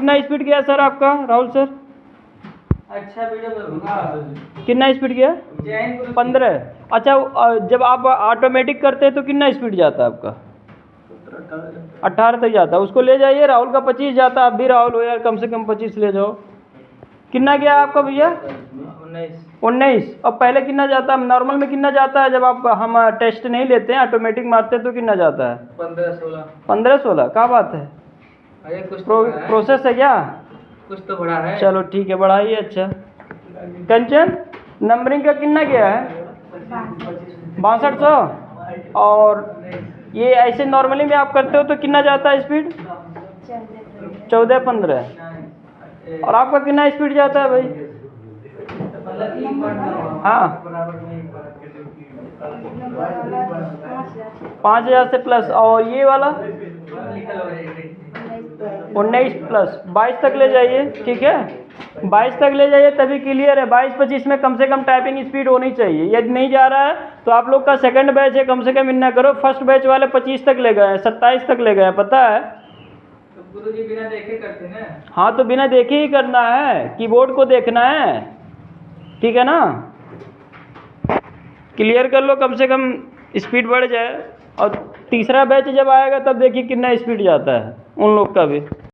कितना स्पीड गया सर आपका राहुल सर? अच्छा वीडियो करूँगा। कितना स्पीड गया? 15। अच्छा जब आप ऑटोमेटिक करते हैं तो कितना स्पीड जाता है आपका? 18 तक जाता है। उसको ले जाइए, राहुल का 25 जाता है। आप भी राहुल हो यार, कम से कम 25 ले जाओ। कितना गया आपका भैया? 19। अब पहले कितना जाता है नॉर्मल में? कितना जाता है जब आप हम टेस्ट नहीं लेते हैं ऑटोमेटिक मारते हैं तो कितना जाता है? 15-16। 15-16 क्या बात है? अरे कुछ तो प्रोसेस है क्या? कुछ तो बड़ा है। चलो ठीक है, बढ़ाइए। अच्छा कंचन, नंबरिंग का कितना गया है? 6200। और ये ऐसे नॉर्मली में आप करते हो तो कितना जाता है स्पीड? 14-15। और आपका कितना स्पीड जाता है भाई? हाँ 5000 से प्लस। और ये वाला 19 प्लस 22 तक ले जाइए। ठीक है, 22 तक ले जाइए तभी क्लियर है। 22-25 में कम से कम टाइपिंग स्पीड होनी चाहिए। यदि नहीं जा रहा है तो आप लोग का सेकंड बैच है, कम से कम इतना करो। फर्स्ट बैच वाले 25 तक ले गए, 27 तक ले गए, पता है? तो गुरुजी बिना देखे करते हैं ना? हाँ तो बिना देखे ही करना है, कीबोर्ड को देखना है। ठीक है ना? क्लियर कर लो, कम से कम स्पीड बढ़ जाए। और तीसरा बैच जब आएगा तब देखिए कितना स्पीड जाता है उन लोग का भी।